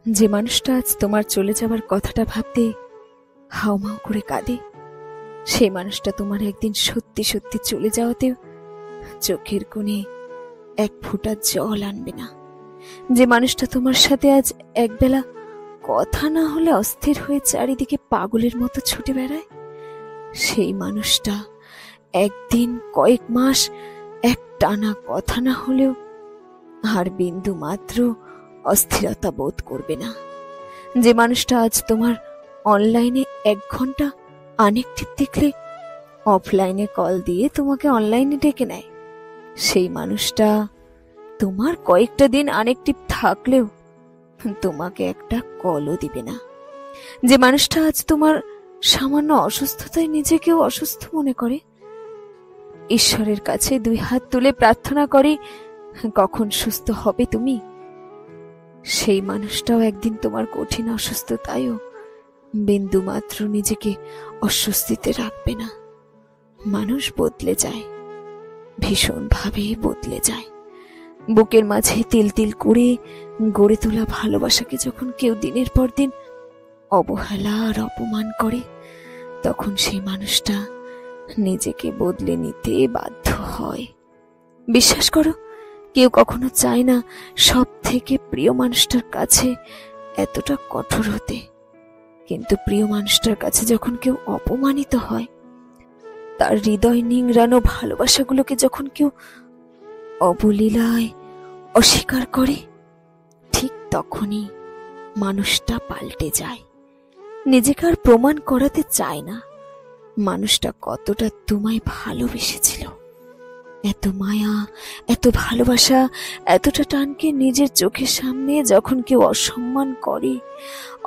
যে মানুষটা আজ তোমার চলে যাবার কথাটা ভাবতে হাউমাউ করে কাঁদে, সেই মানুষটা তোমার একদিন সত্যি সত্যি চলে যাওয়াতেও চোখের কোণে এক ফোঁটা জল আনবে না। যে মানুষটা তোমার সাথে আজ একবেলা কথা না হলে অস্থির হয়ে চারিদিকে পাগলের মতো ছুটে বেড়ায়, সেই মানুষটা একদিন কয়েক মাস এক টানা কথা না হলেও আর বিন্দু মাত্র অস্থিরতা বোধ করবে না। যে মানুষটা আজ তোমার অনলাইনে 1 ঘন্টা আনএক্টিভ দেখলে অফলাইনে কল দিয়ে তোমাকে অনলাইনে ডেকে নেয়, সেই মানুষটা তোমার কয়েকটা দিন আনএক্টিভ থাকলেও তোমাকে একটা কলও দিবে না। যে মানুষটা আজ তোমার সামান্য অসুস্থতায় নিজেকেও অসুস্থ মনে করে, ঈশ্বরের কাছে 2 হাত তুলে প্রার্থনা করে কখন সুস্থ হবে তুমি, সেই মানুষটাও একদিন তোমার কঠিন অসুস্থতায়ও বিন্দু মাত্র নিজেকে অস্বস্তিতে রাখবে না। মানুষ বদলে যায়, ভীষণভাবে বদলে যায়। বুকের মাঝে তিল তিল করে গড়ে তোলা ভালোবাসাকে যখন কেউ দিনের পর দিন অবহেলা আর অপমান করে, তখন সেই মানুষটা নিজেকে বদলে নিতে বাধ্য হয়। বিশ্বাস করো, কেউ কখনো চায় না সব থেকে প্রিয় মানুষটার কাছে এতটা কঠোর হতে, কিন্তু প্রিয় মানুষটার কাছে যখন কেউ অপমানিত হয়, তার হৃদয় নিংড়ানো ভালোবাসাগুলোকে যখন কেউ অবলীলায় অস্বীকার করে, ঠিক তখনই মানুষটা পাল্টে যায়। নিজেকে আর প্রমাণ করাতে চায় না মানুষটা কতটা তোমায় ভালোবেসেছিল। এত মায়া, এত ভালোবাসা, এতটা টানকে নিজের চোখের সামনে যখন কেউ অসম্মান করে,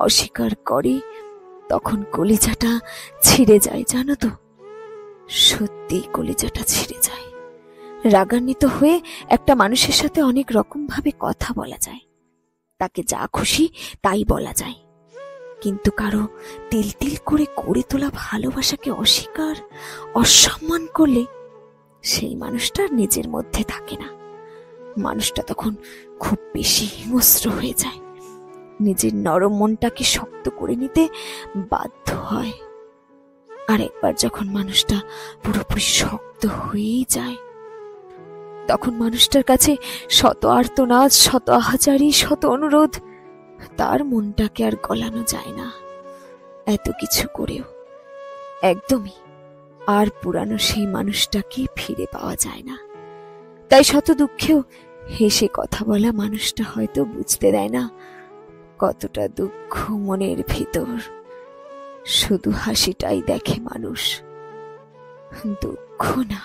অস্বীকার করে, তখন কলিজাটা ছিঁড়ে যায়। জানো তো, সত্যি কলিজাটা ছিঁড়ে যায়। রাগান্বিত হয়ে একটা মানুষের সাথে অনেক রকম ভাবে কথা বলা যায়, তাকে যা খুশি তাই বলা যায়, কিন্তু কারো তিল তিল করে গড়ে তোলা ভালোবাসাকে অস্বীকার, অসম্মান করলে সেই মানুষটা নিজের মধ্যে থাকে না। মানুষটা তখন খুব বেশি হিংস্র হয়ে যায়, নিজের নরম মনটাকে শক্ত করে নিতে বাধ্য হয়। আর একবার যখন মানুষটা পুরোপুরি শক্ত হয়েই যায়, তখন মানুষটার কাছে শত আর্তনাদ, শত আহাজারি, শত অনুরোধ, তার মনটাকে আর গলানো যায় না। এত কিছু করেও একদমই আর পুরানো সেই মানুষটাকে ফিরে পাওয়া যায় না। তাই শত দুঃখেও হেসে কথা বলা মানুষটা হয়তো বুঝতে দেয় না কতটা দুঃখ মনের ভিতর। শুধু হাসিটাই দেখে মানুষ, দুঃখ না।